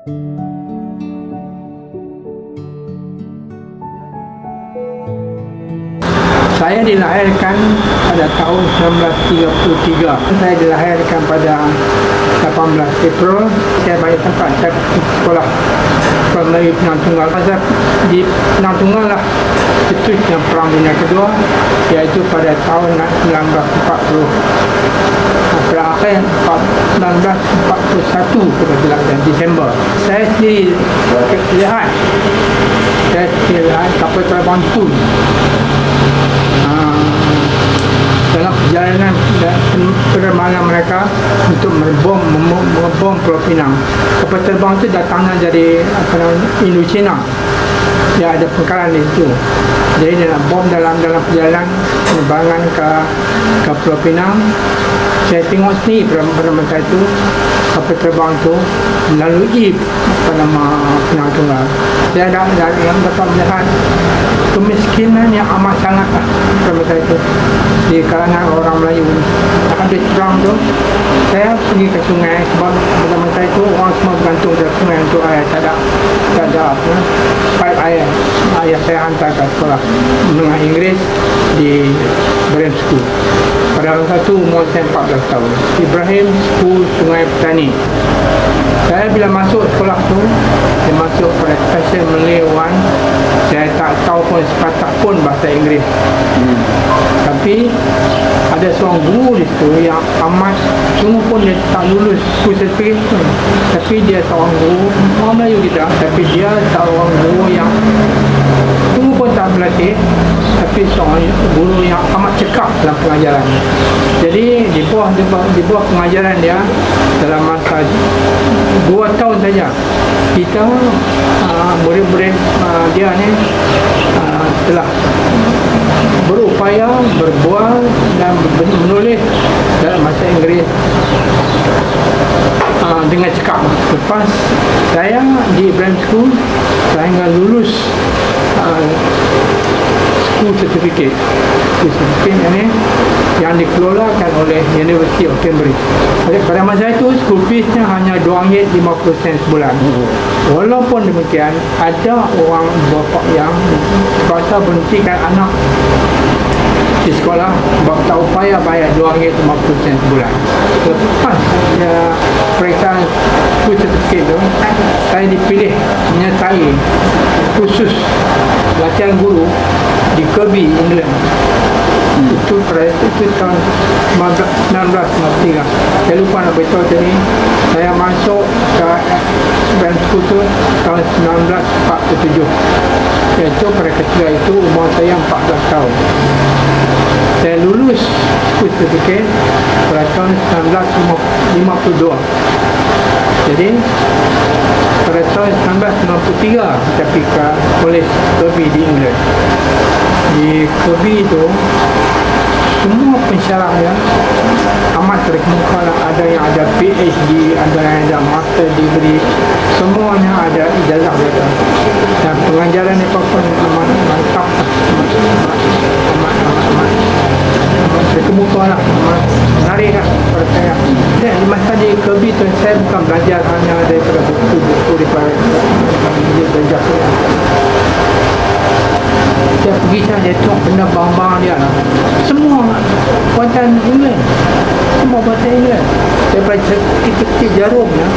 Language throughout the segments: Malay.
Saya dilahirkan pada tahun 1933. Saya dilahirkan pada 18 April. Saya banyak tempat saya sekolah Melayu Penang Tunggal. Saya di Penang Tunggal lah cetus yang Perang Dunia Kedua, iaitu pada tahun 1940. Pada akhir 1941 kita bilang Disember. Saya sendiri lihat kapal terbang Tun. Dalam perjalanan penerbangan mereka untuk membom Pulau Pinang. Kapal terbang itu datangnya dari Indochina. Dia ada pengkalan di situ. Jadi dia nak bom dalam perjalanan penerbangan ke Pulau Pinang. Saya tengok sini pada masa itu kapal terbang itu melalui Penang Tunggal. Saya dapat melihat kemiskinan yang amat sangat pada masa itu di kalangan orang Melayu. Habis perang tu, saya pergi ke sungai sebab pada masa itu orang semua bergantung dari sungai untuk air. Tak ada pipe air. Ayah saya hantar ke sekolah menengah Inggeris di Ibrahim School. Pada masa itu umur saya 14 tahun. Ibrahim School Sungai Petani. Saya bila masuk sekolah tu, saya masuk pada Special Malay 1. Saya tak tahu pun sepatah pun bahasa Inggeris. Tapi ada seorang guru di situ yang amat sungguh pun dia tak lulus school certificate pun. Tapi dia seorang guru orang Melayu kita. Tapi dia seorang guru yang sungguh pun tak berlatih, tapi seorang guru yang amat cekap dalam pengajaran. Jadi di bawah pengajaran dia dalam masa 2 tahun saja, kita murid-murid dia ni telah berupaya berbual dan menulis dalam bahasa Inggeris dengan cekap. Lepas saya di Ibrahim School, saya hingga lulus school certificate ini yang dikelolakan oleh University of Cambridge. Pada masa itu school feesnya hanya RM2.50 sebulan. Walaupun demikian, ada orang bapa yang terpaksa berhentikan anak di sekolah sebab tak upaya bayar RM2.50 sebulan. Lepas periksaan school certificate itu, saya dipilih menyertai khusus latihan guru di Kirby, England. Itu tahun 1993. Saya lupa nak beritahu tadi, saya masuk ke Ibrahim School itu tahun 1947. Iaitu pada ketika itu umur saya 14 tahun. Saya lulus school certificate pada tahun 1952. Jadi pada tahun 1993 saya pergi ke College Kirby di England. Di Kirby itu semua pensyarahnya amat terkemuka. Ada yang ada PhD, ada yang ada master degree, semuanya ada ijazah mereka. Dan pengajaran mereka pun amat mantap, amat terkemuka lah, amat menarik lah pada saya. Dan di masa di Kirby tu saya bukan belajar hanya daripada buku-buku daripada belajar. Saya pergi saja tengok benda barang-barang dia lah. Semua buatan England. Semua buatan England. Daripada kecil-kecil jarum ya,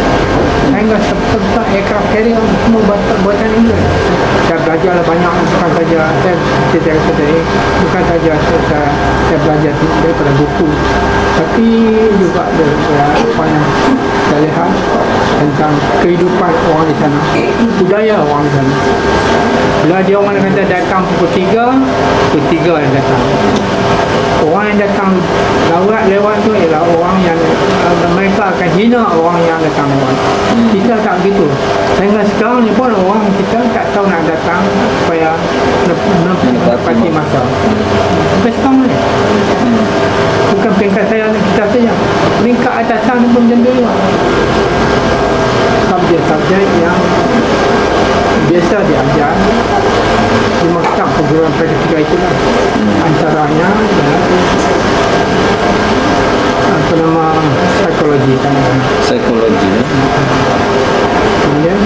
sehingga sebesar aircraft carrier, semua buatan England. Saya belajar banyak, bukan saja bukan saja saya belajar daripada buku, tapi juga daripada saya lihat tentang kehidupan orang di sana, budaya orang di sana. Bila dia orang kata datang pukul 3 yang datang. Orang yang datang lewat tu ialah orang yang mereka akan hina orang yang datang lewat. Kita tak begitu. Sehingga sekarang ni pun orang kita tak tahu nak datang supaya menepati masa. Sampai sekarang ni. Bukan peringkat saya kita saja. Peringkat atasan pun macam tu juga. Subjek-subjek yang biasa diajar di maktab perguruan praktika itulah. Antaranya apa nama psikologi kan. Psikologi. Kemudian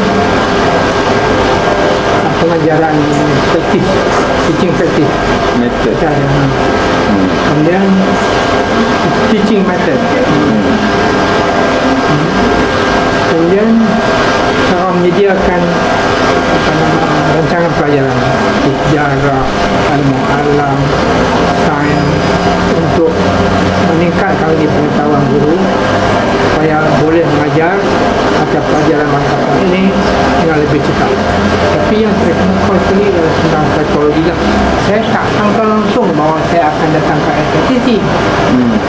pengajaran praktis, teaching practice Method. cara. Kemudian teaching method. Kemudian cara menyediakan rancangan pelajaran sejarah, ilmu alam, sains untuk meningkatkan pengetahuan guru supaya boleh mengajar atau pelajaran mata ini dengan lebih cepat. Tapi yang terkemuka sekali adalah tentang psikologi lah. Saya tak sangka langsung bahawa saya akan datang ke STTC.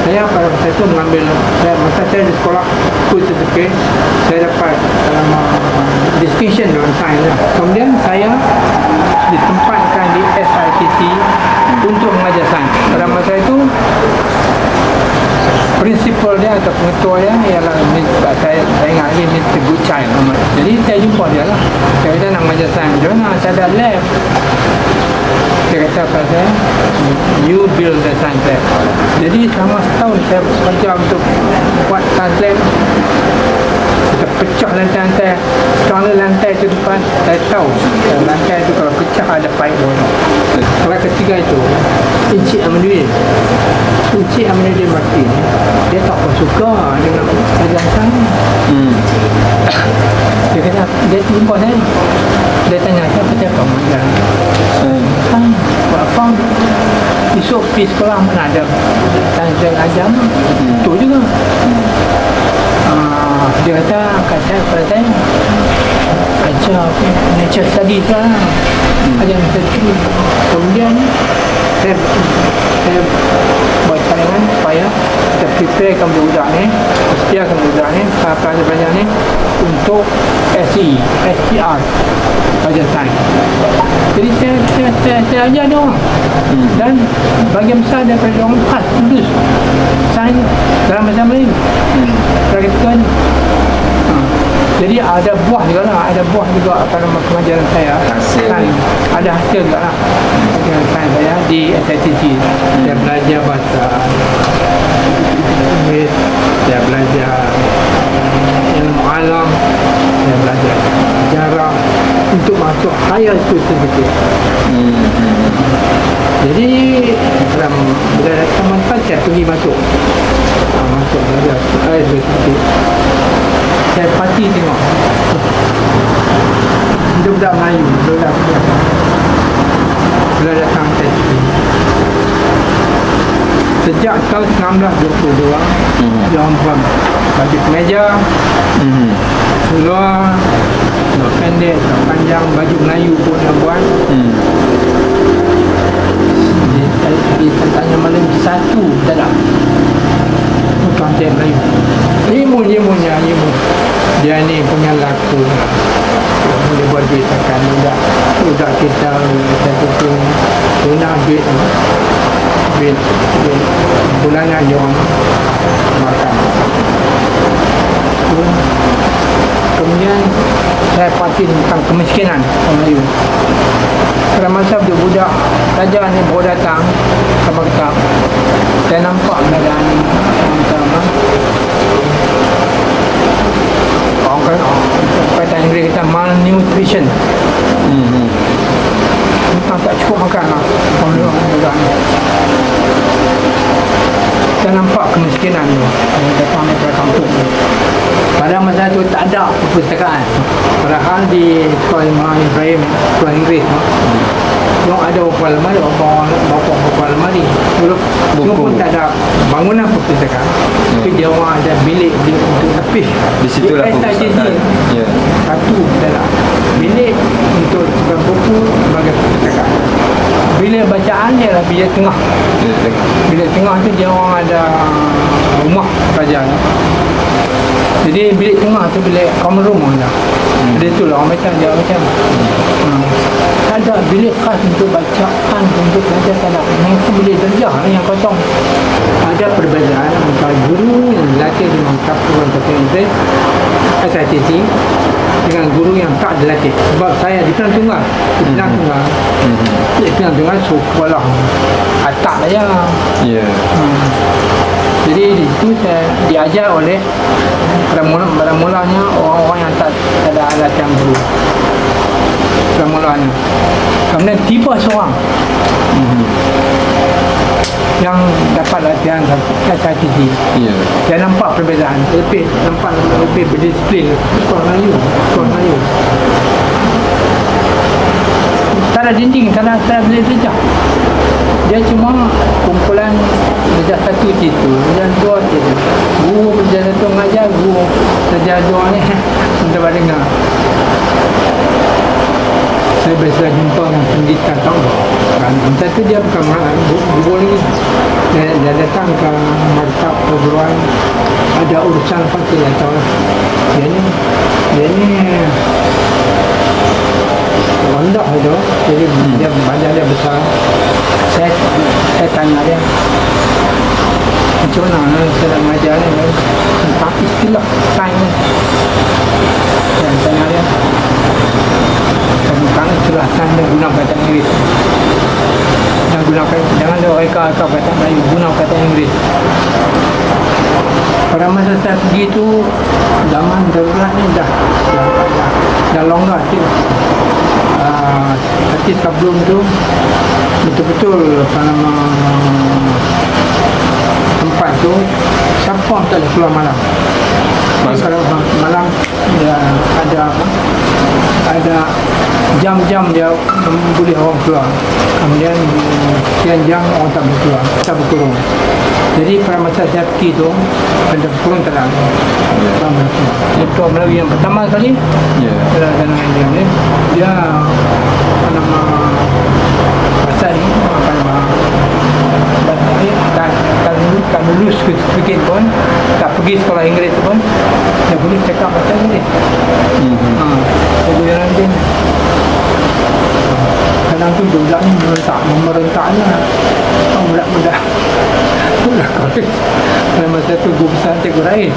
Saya pada masa itu mengambil, masa saya di sekolah school certificate, saya dapat distinction dalam sains lah. Kemudian saya ditempatkan di SITC untuk mengajar sains. Pada masa itu prinsipal dia atau pengetua dia ialah saya ingat lagi Mr. Goodchild. Jadi saya jumpa dia lah. Saya kata nak mengajar sains, dia nak saya ada lab. Dia kata pada saya, you build the science lab. Jadi selama setahun saya kerja untuk buat science lab. Kita pecah lantai-lantai, sekala lantai itu depan, saya tahu lantai itu kalau pecah ada pipe bawah. Kalau ketiga itu Encik Amanuddin Martin, dia tak suka dengan ajaran sains. Dia kata, dia jumpa saya, dia tanya siapa mengajar sains, buat apa? Esok pergi sekolah mana ada sains dan agama, itu juga. Dia kata pada saya ajar nature studies lah, ajar nature studies. Kemudian saya buat cadangan supaya kita preparekan budak ni, sediakan budak ni, pelajar ni untuk SPR, ajar sains. Jadi saya ajar dia orang, dan bahagian besar daripada dia orang khas lulus sains dalam bahasa Melayu. Praktikal. Jadi ada buah juga lah, pada pengajaran saya. Sains. Ada hasil juga lah pengajaran sains saya di SITC. Saya belajar bahasa Inggeris, saya belajar ilmu alam, saya belajar sejarah untuk masuk higher school certificate. Jadi dalam bila datang manfaat saya pergi masuk belajar higher school certificate. Saya pasti tengok budak-budak Melayu, budak-budak bila datang SITC. Sejak tahun 1922 dia orang buat baju kemeja, seluar pendek, panjang, baju Melayu pun dia buat. Dia tanya malam satu tak ada bukan cik Melayu. Imun dia ni punya laku, dia buat duit akan budak kita pun guna duit bulanan dia orang makan. Kemudian saya pasti tentang kemiskinan orang Melayu. Pada masa budak pelajar ni baru datang ke maktab, saya nampak keadaan orang kata Inggeris kata malnutrition. Tak cukup makan lah budak ni. Saya nampak kemiskinan ni datang daripada kampung ni. Pada masa itu tak ada perpustakaan. Padahal di sekolah Imam Ibrahim, sekolah Inggeris yang ada beberapa lemari, beberapa lemari. Semua pun tak ada bangunan perpustakaan. Tapi dia orang ada bilik untuk tapis. Di situlah perpustakaan. Satu adalah bilik untuk buku sebagai perpustakaan. Bilik bacaan ialah bilik tengah. Bilik tengah tu dia orang ada rumah kerajaan. Jadi bilik tengah tu bilik common room lah. Jadi itulah orang macam dia macam. Tak ada bilik khas untuk bacaan, untuk belajar, tak ada. Yang itu bilik darjah yang kosong. Ada perbezaan antara guru yang dilatih di maktab Tuan Dr. Idris SITC dengan guru yang tak dilatih. Sebab saya di Penang Tunggal, Penang Tunggal sekolah atak saya. Jadi di situ saya diajar oleh pada mulanya orang-orang yang tak ada latihan guru. Permulaannya. Kemudian tiba seorang yang dapat latihan SITC. Ya. Dia nampak perbezaan, nampak lebih berdisiplin. Sekolah Melayu. Tak ada dinding, tak ada jejak. Dia cuma kumpulan darjah satu situ, darjah dua situ. Guru darjah satu mengajar, guru darjah dua ni mendapat dengar. Saya biasa jumpa dengan pendidikan tahu. Masa tu dia bukan guru lagi. Dia datang ke markab perguruan, ada urusan apa saya tak tahu lah. Dia ni rendah itu, jadi dia badan dia besar. Saya tanya dia, macam mana saya nak mengajar ni tentang istilah sains ni. Saya tanya dia tentang istilah sains dia guna kata Inggeris. Jangan dia reka kata Melayu, guna kata Inggeris. Pada masa saya pergi tu, zaman darurat ni dah longgar sikit. Tapi sebelum tu betul-betul apa nama tempat tu siapa tak boleh keluar malam. Kalau malam dia ada jam-jam dia boleh orang keluar, kemudian sekian jam orang tak boleh keluar, tak berkurung. Jadi pada masa saya pergi tu ada kurung tak ada. Itu Melayu yang pertama kali dalam dia ni dia apa nama bahasa ni apa nama bahasa ni tak lulus sedikit pun, tak pergi sekolah Inggeris pun dia boleh cakap bahasa Inggeris. Jadi dia kadang tu budak ni memerentaknya budak-budak kolej. Pada masa tu guru besar Cikgu Rai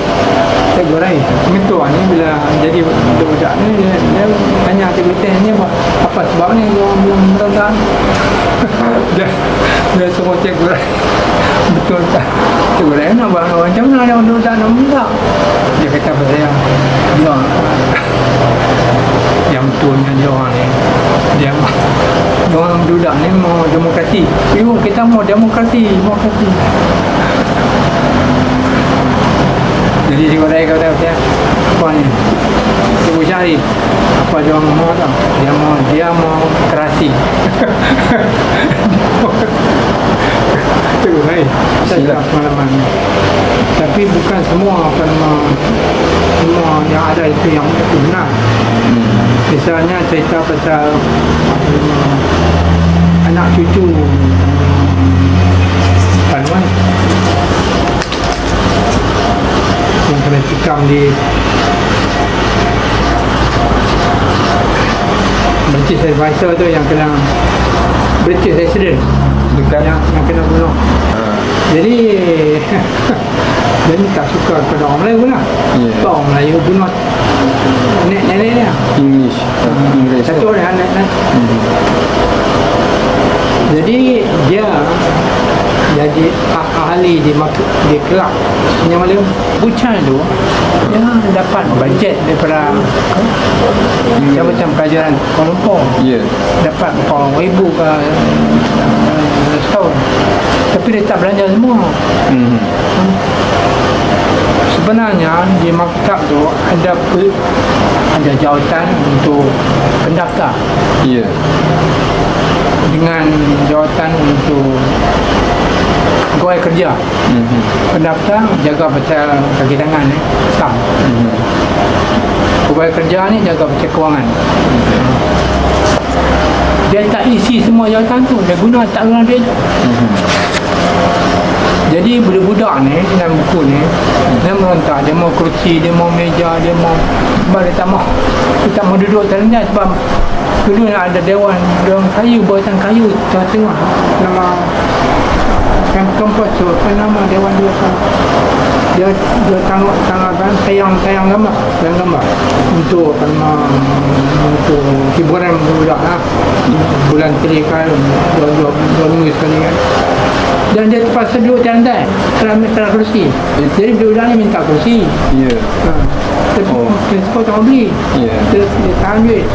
mentua ni bila jadi budak ni dia tanya Cikgu Teh ni apa sebab ni dia belum merentak. dia suruh Cikgu Rai betul tak Cikgu Rai nak buat macam mana dia budak nak merentak. Dia kata pada saya dia yang betulnya dia orang ni dia orang budak ni mau demokrasi. Kita mau demokrasi. Jadi Cikgu Rai kata apa ni, Cikgu cari apa dia orang mau tak, dia mau kerasi. Cikgu Rai saya pengalaman, tapi bukan semua semua yang ada itu yang benar. Misalnya cerita pasal anak cucu Panwan yang kena tikam di British Advisor tu, yang kena British Resident dekat yang kena bunuh. Jadi dia ni tak suka kepada orang Melayu lah. Orang Melayu bunuh nenek dia. English. Satu orang anak. Jadi dia jadi ahli di kelab yang Melayu. Bucan tu dia dapat bajet daripada macam pelajaran Kuala Lumpur. Dapat berapa ribu ke setahun. Tapi dia tak belanja semua. Sebenarnya di maktab tu ada jawatan untuk pendaftar. Dengan jawatan untuk pegawai kerja. Pendaftar jaga pasal kaki tangan stamp. Pegawai kerja ni jaga pasal kewangan. Dia tak isi semua jawatan tu, dia guna tak guna dia. Jadi budak-budak ni dalam buku ni dia merontak, dia mau kerusi, dia mau meja, dia mau, sebab dia tak mau duduk terendah. Sebab dulu ada dewan kayu, buatan kayu tengah nama kampus tu, apa nama dewan dia dia tanggapan tayang gambar untuk untuk hiburan budak lah, bulan sekali kan, dua minggu sekali kan. Dan dia terpaksa duduk terendah kerana kerusi. Jadi budak ni minta kerusi. Principal tak mau beli. Dia tahan duit.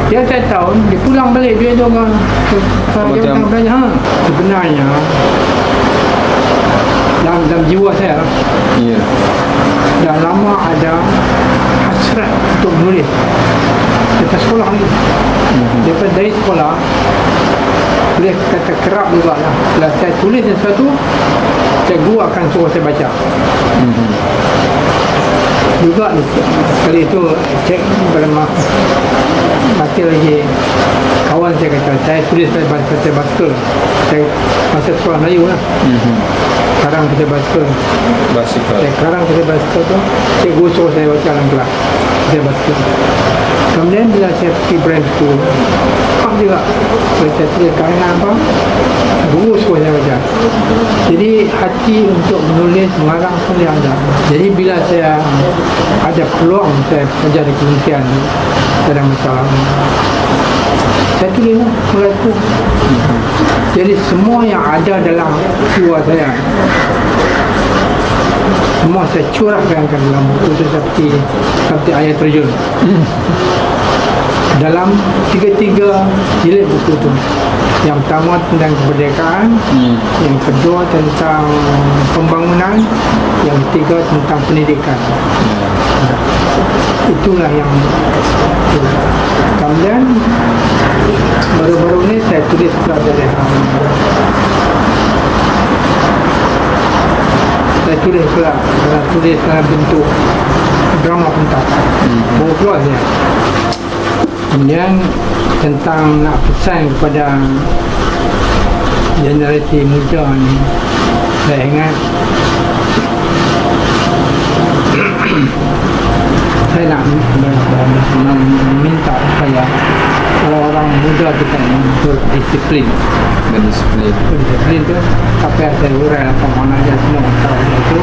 Dia tak tahu, dia pulang balik dia orang Macam- belajar. Sebenarnya dalam jiwa saya Ya. dah lama ada hasrat untuk menulis dekat sekolah ni. Daripada dari sekolah boleh kata kerap juga lah. Kalau saya tulis sesuatu, cikgu akan suruh saya baca. Juga sekali itu cek mati lagi kawan saya kata saya tulis pasal baskul. Saya masa sekolah Melayu lah, karang pasal baskul. Basikal. Saya karang pasal baskul tu cikgu suruh saya baca dalam kelas pasal baskul. Kemudian bila saya pergi brand school, juga saya tulis kerana apa, guru suruh saya baca. Jadi hati untuk menulis mengarang pun dia ada. Jadi bila saya ada peluang saya kerja di kementerian, saya ada masalah, saya tulis lah mereka. Jadi semua yang ada dalam jiwa saya, semua saya curahkan ke dalam buku seperti ayat terjun. Dalam tiga-tiga jilid buku tu, yang pertama tentang kemerdekaan, yang kedua tentang pembangunan, yang ketiga tentang pendidikan. Itulah yang kemudian baru-baru ni saya tulis pelajaran. Saya tulis pula, saya tulis dalam bentuk drama pentas. Baru keluar saya. Kemudian tentang nak pesan kepada generasi muda ni, saya ingat saya nak meminta supaya orang-orang muda kita ni berdisiplin. Berdisiplin tu apa yang saya urai apa maknanya semua tahu itu.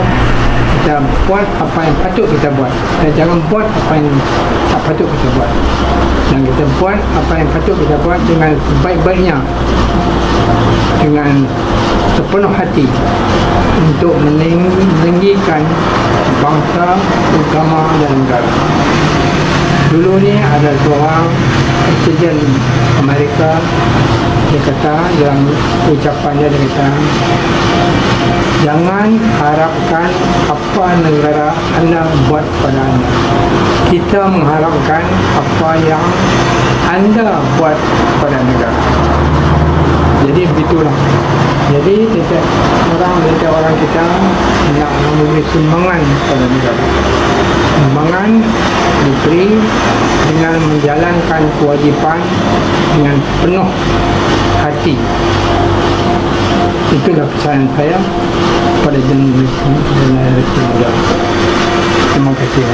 Kita buat apa yang patut kita buat dan jangan buat apa yang tak patut kita buat. Dan kita buat apa yang patut kita buat dengan sebaik-baiknya, dengan sepenuh hati untuk meninggikan bangsa, agama dan negara. Dulu ni ada seorang presiden Amerika, dia kata dalam ucapan dia kata, jangan harapkan apa negara anda buat pada anda. Kita mengharapkan apa yang anda buat pada negara. Jadi begitulah. Jadi setiap orang kita nak memberi sumbangan pada negara. Sumbangan diberi dengan menjalankan kewajipan dengan penuh hati. Itulah pesanan saya pada generasi muda. Terima kasih.